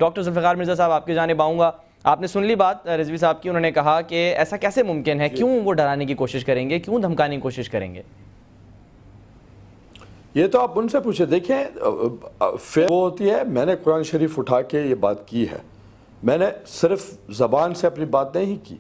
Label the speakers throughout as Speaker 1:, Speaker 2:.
Speaker 1: Doctor Zulfiqar Mirza صاحب آپ کی جانب آؤں گا. آپ نے سن لی بات رضوی صاحب کی, انہوں نے کہا کہ ایسا کیسے ممکن ہے, کیوں وہ ڈرانے کی کوشش کریں گے, کیوں دھمکانے کی کوشش کریں گے؟
Speaker 2: یہ تو آپ ان سے پوچھیں. دیکھیں وہ ہوتی ہے, میں نے قرآن شریف اٹھا کے یہ بات کی ہے, میں نے صرف زبان سے اپنی بات نہیں کی.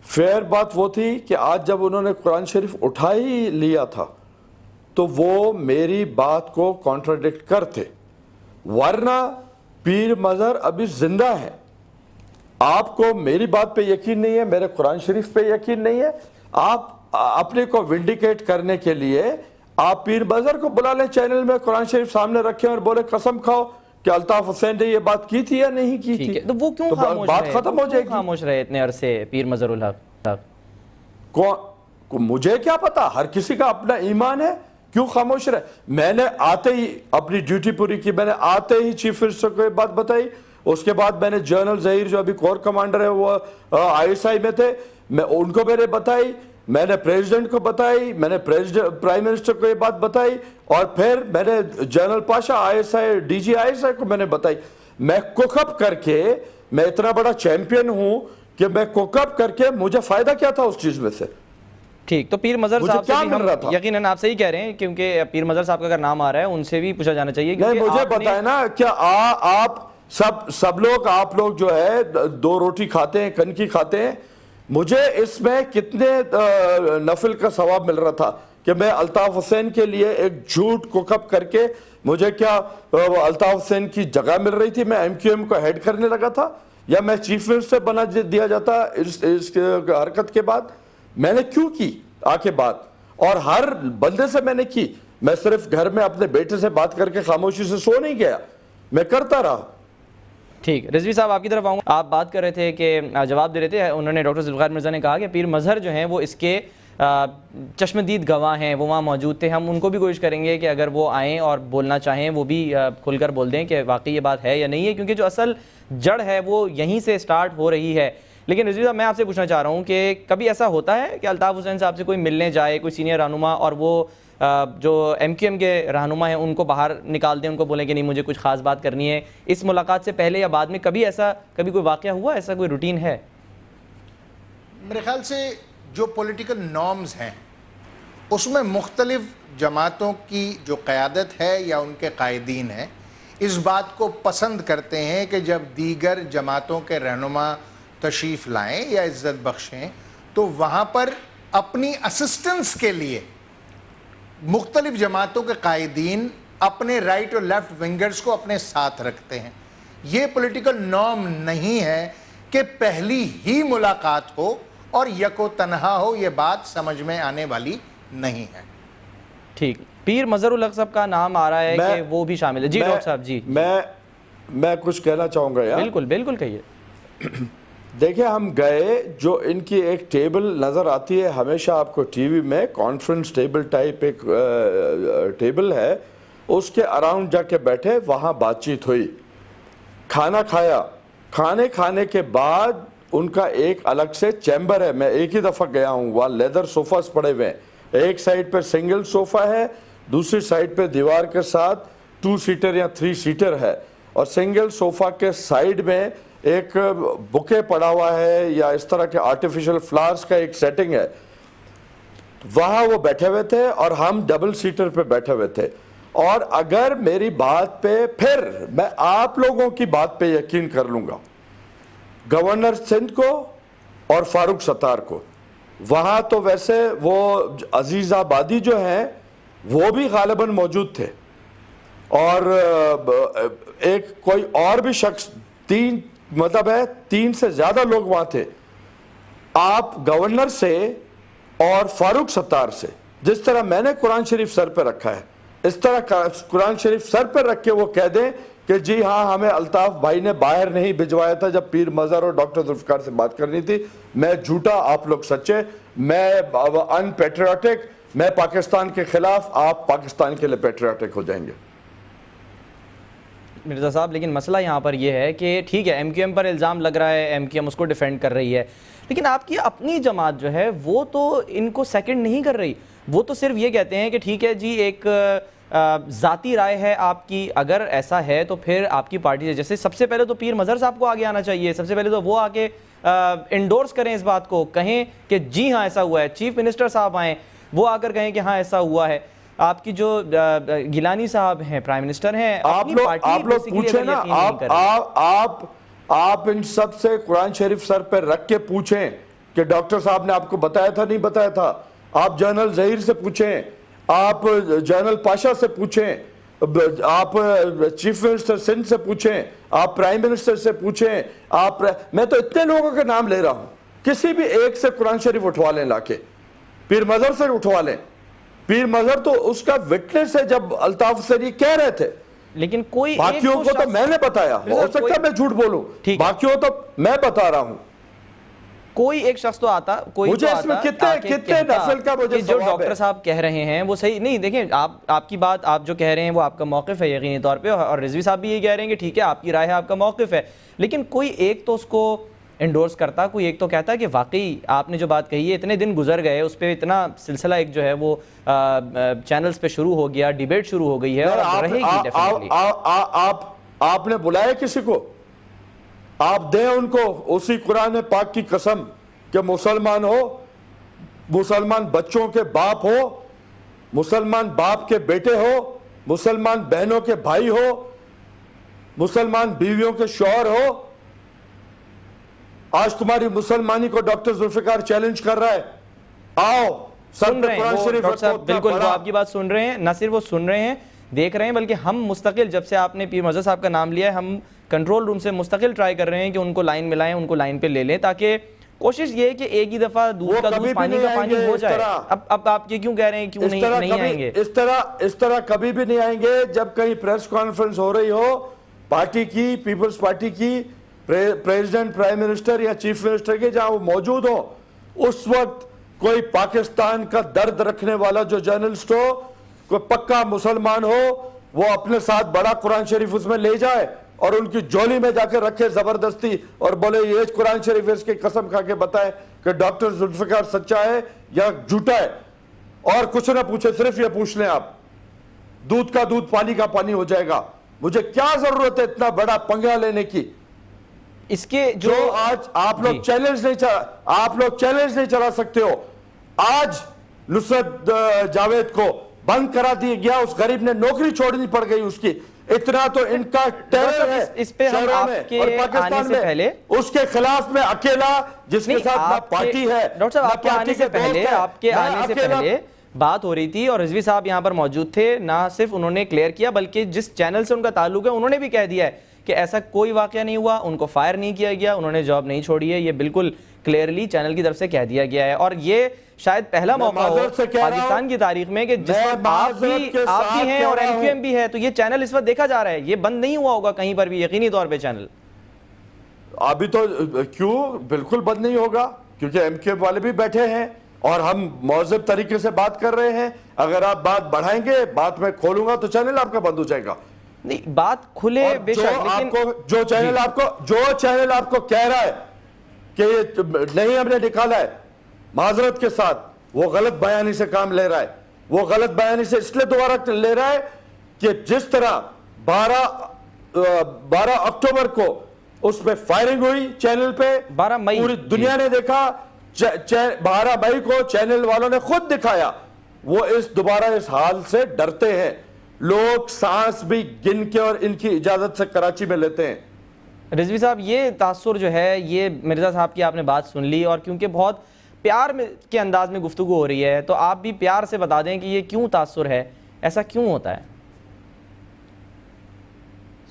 Speaker 2: فیئر بات وہ تھی کہ آج جب انہوں نے قرآن شریف اٹھا ہی لیا تھا تو وہ میری بات کو کانٹراڈکٹ کرتے, ورنہ پیر مظہر ابھی زندہ ہے. آپ کو میری بات پہ یقین نہیں ہے, میرے قرآن شریف پہ یقین نہیں ہے, آپ اپنے کو ونڈیکیٹ کرنے کے لیے آپ پیر مظہر کو بلا لیں چینل میں, قرآن شریف سامنے رکھیں اور بولے قسم کھاؤ کہ الطاف حسین نے یہ بات کی تھی یا نہیں کی تھی.
Speaker 1: تو وہ کیوں خاموش
Speaker 2: بات ختم ہو جائے گی.
Speaker 1: خاموش رہے اتنے عرصے پیر مظہر الحق صاحب؟
Speaker 2: مجھے کیا پتا, ہر کسی کا اپنا ایمان ہے, کیوں خاموش رہے. میں نے آتے ہی اپنی ڈیوٹی پوری کی, میں نے آتے ہی چیف منسٹر کو یہ بات بتائی. اس کے بعد میں نے جنرل ظہیر جو ابھی کور کمانڈر ہے وہ ISI میں تھے, میں ان کو میں نے بتائی, میں نے پریزیڈنٹ کو بتائی, میں نے پرائم منسٹر کو یہ بات بتائی, اور پھر میں نے general Pasha ISI DG ISI کو میں نے بتائی. میں کوک اپ کر کے, میں اتنا بڑا چیمپئن ہوں کہ میں کوک اپ کر کے مجھے فائدہ کیا تھا اس چیز میں سے.
Speaker 1: ٹھیک, تو پیر مظہر صاحب سے بھی ہم یقیناً آپ سے ہی کہہ رہے ہیں, کیونکہ پیر مظہر صاحب کا اگر نام آ رہا ہے ان سے بھی پوچھا جانا چاہیے.
Speaker 2: نہیں, مجھے بتائیں نا, کیا آپ سب لوگ, آپ لوگ جو ہے 2 روٹی کھاتے ہیں, کنکی کھاتے ہیں, مجھے اس میں کتنے نفل کا ثواب مل رہا تھا کہ میں الطاف حسین کے لیے ایک جھوٹ کوک اپ کر کے, مجھے کیا الطاف حسین کی جگہ مل رہی تھی, میں MQM کو ہیڈ کرنے لگا تھا, یا میں چیف منسٹر بنا دیا جاتا اس حرکت کے بعد. میں نے کیوں کی آ کے بات, اور ہر بندے سے میں نے کی. میں صرف گھر میں اپنے بیٹے سے بات کر کے خاموشی سے سو نہیں گیا, میں کرتا رہا.
Speaker 1: ٹھیک, رضوی صاحب آپ کی طرف آؤں گا. آپ بات کر رہے تھے کہ جواب دے رہے تھے, انہوں نے ڈاکٹر ذوالفقار مرزا نے کہا کہ پیر مظہر جو ہیں وہ اس کے چشمدید گواہ ہیں, وہ وہاں موجود تھے. ہم ان کو بھی کوشش کریں گے کہ اگر وہ آئیں اور بولنا چاہیں وہ بھی کھل کر بول دیں کہ واقعی یہ بات ہے یا نہیں ہے, کیونکہ جو اصل جڑ ہے وہ یہیں سے سٹارٹ ہو رہی ہے. لیکن رضوی صاحب میں آپ سے پوچھنا چاہ رہا ہوں کہ کبھی ایسا ہوتا ہے کہ الطاف حسین صاحب سے کوئی ملنے جائے, کوئی سینئر رہنما, اور وہ جو MQM کے رہنما ہیں ان کو باہر نکال دیں, ان کو بولیں کہ نہیں مجھے کچھ خاص بات کرنی ہے, اس ملاقات سے پہلے یا بعد میں کبھی کوئی واقعہ ہوا, ایسا کوئی روٹین ہے؟
Speaker 3: میرے خیال سے جو پولیٹیکل نارمز ہیں اس میں مختلف جماعتوں کی جو قیادت ہے یا ان کے قائدین ہیں اس بات کو پسند کرتے ہیں کہ جب دیگر جماعتوں کے رہنما تشریف لائیں یا عزت بخشیں تو وہاں پر اپنی اسسٹنس کے لیے مختلف جماعتوں کے قائدین اپنے رائٹ اور لیفٹ ونگرز کو اپنے ساتھ رکھتے ہیں. یہ پولیٹیکل نارم نہیں ہے کہ پہلی ہی ملاقات ہو اور یک و تنہا ہو, یہ بات سمجھ میں آنے والی نہیں ہے.
Speaker 1: ٹھیک, پیر مظہر الحق صاحب کا نام آ رہا ہے کہ وہ بھی شامل ہے. جی ڈاکٹر صاحب. جی
Speaker 2: میں کچھ کہنا چاہوں گا یار.
Speaker 1: بالکل بالکل کہیے.
Speaker 2: دیکھیں ہم گئے, جو ان کی ایک ٹیبل نظر آتی ہے ہمیشہ آپ کو ٹی وی میں, کانفرنس ٹیبل ٹائپ ایک ٹیبل ہے, اس کے اراؤنڈ جا کے بیٹھے, وہاں بات چیت ہوئی, کھانا کھایا, کھانے کے بعد ان کا ایک الگ سے چیمبر ہے. میں ایک ہی دفعہ گیا ہوں, وہاں لیدر صوفاز پڑے ہوئے ہیں, ایک سائڈ پہ سنگل صوفہ ہے, دوسری سائڈ پہ دیوار کے ساتھ 2 سیٹر یا 3 سیٹر ہے, اور سنگل صوفہ کے سائڈ میں ایک بکے پڑا ہوا ہے یا اس طرح کے آرٹیفیشل فلاورز کا ایک سیٹنگ ہے. وہاں وہ بیٹھے ہوئے تھے اور ہم ڈبل سیٹر پہ بیٹھے ہوئے تھے. اور اگر میری بات پہ, پھر میں آپ لوگوں کی بات پہ یقین کر لوں گا, گورنر سندھ کو اور فاروق ستار کو, وہاں تو ویسے وہ عزیز آبادی جو ہیں وہ بھی غالباً موجود تھے, اور ایک کوئی اور بھی شخص, 3 سے زیادہ لوگ وہاں تھے. آپ گورنر سے اور فاروق ستار سے, جس طرح میں نے قرآن شریف سر پہ رکھا ہے, اس طرح قرآن شریف سر پہ رکھ کے وہ کہہ دیں کہ جی ہاں ہمیں الطاف بھائی نے باہر نہیں بھجوایا تھا جب پیر مظہر اور ڈاکٹر ذوالفقار سے بات کرنی تھی. میں جھوٹا, آپ لوگ سچے, میں ان پیٹریوٹک, میں پاکستان کے خلاف, آپ پاکستان کے لیے پیٹریوٹک ہو جائیں گے.
Speaker 1: مرزا صاحب لیکن مسئلہ یہاں پر یہ ہے کہ ٹھیک ہے MQM پر الزام لگ رہا ہے, MQM اس کو ڈیفینڈ کر رہی ہے, لیکن آپ کی اپنی جماعت جو ہے وہ تو ان کو سیکنڈ نہیں کر رہی. وہ تو صرف یہ کہتے ہیں کہ ٹھیک ہے جی ایک ذاتی رائے ہے آپ کی؟ اگر ایسا ہے تو پھر آپ کی پارٹی سے جیسے سب سے پہلے تو پیر مظہر صاحب کو آگے آنا چاہیے، سب سے پہلے تو وہ آگے انڈورس کریں اس بات کو، کہیں کہ جی ہاں ایسا ہوا ہے. چیف منسٹر صاحب آئیں، وہ آ کر کہیں کہ ہاں ایسا ہوا ہے. آپ کی جو گیلانی صاحب ہیں، پرائم منسٹر ہیں،
Speaker 2: آپ لوگ پوچھیں نا، آپ ان سب سے قرآن شریف سر پہ رکھ کے پوچھیں کہ ڈاکٹر صاحب نے آپ کو بتایا تھا نہیں بتایا تھا. آپ جنرل ظہیر سے پوچھیں، آپ جنرل پاشا سے پوچھیں، آپ چیف منسٹر سندھ سے پوچھیں، آپ پرائم منسٹر سے پوچھیں. میں تو اتنے لوگوں کے نام لے رہا ہوں، کسی بھی ایک سے قرآن شریف اٹھوا لیں لا کے. پیر مظہر سے اٹھوا لیں. پیر مظہر تو اس کا وٹنس ہے جب الطاف حسین یہ کہہ رہے تھے.
Speaker 1: لیکن کوئی
Speaker 2: باقیوں کو تو میں نے بتایا، ہو سکتا ہے میں جھوٹ بولوں، باقیوں تو میں بتا رہا ہوں.
Speaker 1: کوئی ایک شخص تو آتا، کوئی
Speaker 2: مجھے اس میں کتنے نسل کا مجھے
Speaker 1: جو ڈاکٹر صاحب کہہ رہے ہیں وہ صحیح نہیں. دیکھیں آپ کی بات، آپ جو کہہ رہے ہیں وہ آپ کا موقف ہے یقینی طور پہ، اور رضوی صاحب بھی یہ کہہ رہے ہیں کہ ٹھیک ہے آپ کی رائے ہے، آپ کا موقف ہے، لیکن کوئی ایک تو اس کو انڈورس کرتا، کوئی ایک تو کہتا ہے کہ واقعی آپ نے جو بات کہی ہے، اتنے دن گزر گئے، اس پہ اتنا سلسلہ ایک جو ہے وہ چینلز پہ شروع ہو گیا، ڈیبیٹ شروع ہو گئی ہے اور رہے گی ڈیفینیٹلی.
Speaker 2: آپ نے بلایا کسی کو؟ آپ دیں ان کو اسی قرآن پاک کی قسم کہ مسلمان ہو، مسلمان بچوں کے باپ ہو، مسلمان باپ کے بیٹے ہو، مسلمان بہنوں کے بھائی ہو، مسلمان بیویوں کے شوہر ہو. آج تمہاری مسلمانی کو ڈاکٹر ذوالفقار چیلنج کر رہا ہے، آؤ سر پہ قرآن شریف.
Speaker 1: ڈاکٹر صاحب بالکل وہ آپ کی بات سن رہے ہیں، نہ صرف وہ سن رہے ہیں، دیکھ رہے ہیں، بلکہ ہم مستقل، جب سے آپ نے پیر مظہر صاحب کا نام لیا ہے، ہم کنٹرول روم سے مستقل ٹرائی کر رہے ہیں کہ ان کو لائن ملائیں، ان کو لائن پہ لے لیں، تاکہ کوشش یہ ہے کہ ایک ہی دفعہ دودھ کا دودھ پانی کا پانی ہو جائے. اب آپ یہ کیوں کہہ رہے ہیں کیوں نہیں آئیں گے؟
Speaker 2: اس طرح کبھی بھی نہیں آئیں گے. جب کہیں پریس کانفرنس ہو رہی ہو پارٹی کی، پیپلز پارٹی کی، پریزیڈنٹ، پرائم منسٹر یا چیف منسٹر کے، جہاں وہ موجود ہو، اس وقت کوئی پاکستان کا درد رکھنے والا جو جرنلسٹ ہو، کوئی پکا مسلمان ہو، وہ اپنے ساتھ بڑا قرآن شریف اس میں لے جائے اور ان کی جولی میں جا کے رکھے زبردستی اور بولے یہ قرآن شریف اس کی قسم کھا کے بتائے کہ ڈاکٹر ذوالفقار سچا ہے یا جھوٹا ہے، اور کچھ نہ پوچھے، صرف یہ پوچھ لیں آپ، دودھ کا دودھ پانی کا پانی ہو جائے گا. مجھے کیا ضرورت ہے اتنا بڑا پنگا لینے کی؟
Speaker 1: اس کے جو
Speaker 2: آج آپ لوگ چیلنج نہیں چلا سکتے ہو. آج نصرت جاوید کو بند کرا دیا گیا، اس غریب نے نوکری چھوڑنی پڑ گئی اس کی. اتنا تو ان کا ٹیرر ہے
Speaker 1: اس پہ ہم آپ کے آنے سے پہلے
Speaker 2: اس کے خلاف میں اکیلا، جس کے ساتھ نہ پارٹی ہے.
Speaker 1: ڈاکٹر صاحب آپ کے آنے سے پہلے بات ہو رہی تھی اور رضوی صاحب یہاں پر موجود تھے، نہ صرف انہوں نے کلیئر کیا بلکہ جس چینل سے ان کا تعلق ہے انہوں نے بھی کہہ دیا ہے کہ ایسا کوئی واقعہ نہیں ہوا، ان کو فائر نہیں کیا گیا، انہوں نے جاب نہیں چھوڑی ہے. یہ بالکل کلیئرلی چینل کی طرف سے کہہ دیا گیا ہے، اور یہ شاید پہلا موقع ہو پاکستان کی تاریخ میں کہ جس وقت آپ بھی ہیں اور ایم کیو ایم بھی ہے، تو یہ چینل اس وقت دیکھا جا رہا ہے. یہ بند نہیں ہوا ہوگا کہیں پر بھی یقینی طور پہ چینل.
Speaker 2: ابھی تو کیوں بالکل بند نہیں ہوگا، کیونکہ ایم کیو ایم والے بھی بیٹھے ہیں اور ہم مہذب طریقے سے بات کر رہے ہیں. اگر آپ بات بڑھائیں گے، بات میں کھولوں گا تو چینل آپ کا بند ہو جائے گا.
Speaker 1: نہیں بات کھلے بے شک، لیکن
Speaker 2: جو چینل آپ کو کہہ رہا ہے کہ یہ نہیں ہم نے نکالا ہے، معذرت کے ساتھ وہ غلط بیانی سے کام لے رہا ہے. وہ غلط بیانی سے اس لیے دوبارہ لے رہا ہے کہ جس طرح 12 اکتوبر کو اس پہ فائرنگ ہوئی چینل پہ،
Speaker 1: 12 مئی
Speaker 2: پوری دنیا نے دیکھا، 12 مئی کو چینل والوں نے خود دکھایا. وہ دوبارہ اس حال سے ڈرتے ہیں. لوگ سانس بھی گن کے اور ان کی اجازت سے کراچی میں لیتے ہیں.
Speaker 1: رضوی صاحب یہ تاثر جو ہے، یہ مرزا صاحب کی آپ نے بات سن لی، اور کیونکہ بہت پیار کے انداز میں گفتگو ہو رہی ہے تو آپ بھی پیار سے بتا دیں کہ یہ کیوں تاثر ہے، ایسا کیوں ہوتا ہے؟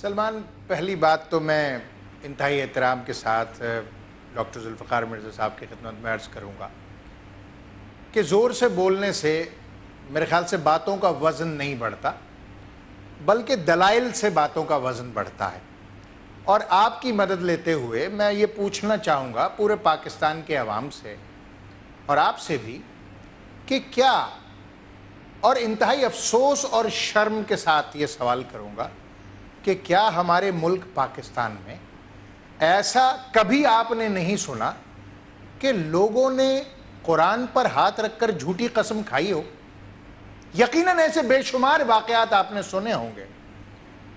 Speaker 3: سلمان، پہلی بات تو میں انتہائی احترام کے ساتھ ڈاکٹر ذوالفقار مرزا صاحب کی خدمت میں عرض کروں گا کہ زور سے بولنے سے میرے خیال سے باتوں کا وزن نہیں بڑھتا، بلکہ دلائل سے باتوں کا وزن بڑھتا ہے. اور آپ کی مدد لیتے ہوئے میں یہ پوچھنا چاہوں گا پورے پاکستان کے عوام سے اور آپ سے بھی کہ کیا، اور انتہائی افسوس اور شرم کے ساتھ یہ سوال کروں گا کہ کیا ہمارے ملک پاکستان میں ایسا کبھی آپ نے نہیں سنا کہ لوگوں نے قرآن پر ہاتھ رکھ کر جھوٹی قسم کھائی ہو؟ یقیناً ایسے بے شمار واقعات آپ نے سنے ہوں گے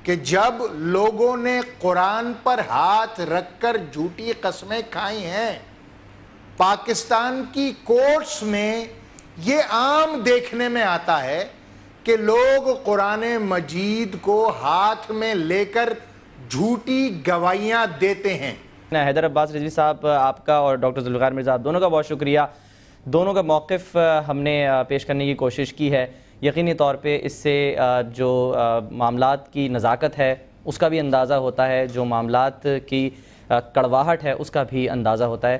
Speaker 3: کہ جب لوگوں نے قرآن پر ہاتھ رکھ کر جھوٹی قسمیں کھائی ہیں. پاکستان کی کورٹس میں یہ عام دیکھنے میں آتا ہے کہ لوگ قرآن مجید کو ہاتھ میں لے کر جھوٹی گواہیاں دیتے ہیں.
Speaker 1: حیدر عباس رضوی صاحب، آپ کا اور ڈاکٹر ذوالفقار مرزا دونوں کا بہت شکریہ. دونوں کا موقف ہم نے پیش کرنے کی کوشش کی ہے. یقینی طور پہ اس سے جو معاملات کی نزاکت ہے اس کا بھی اندازہ ہوتا ہے، جو معاملات کی کڑواہٹ ہے اس کا بھی اندازہ ہوتا ہے.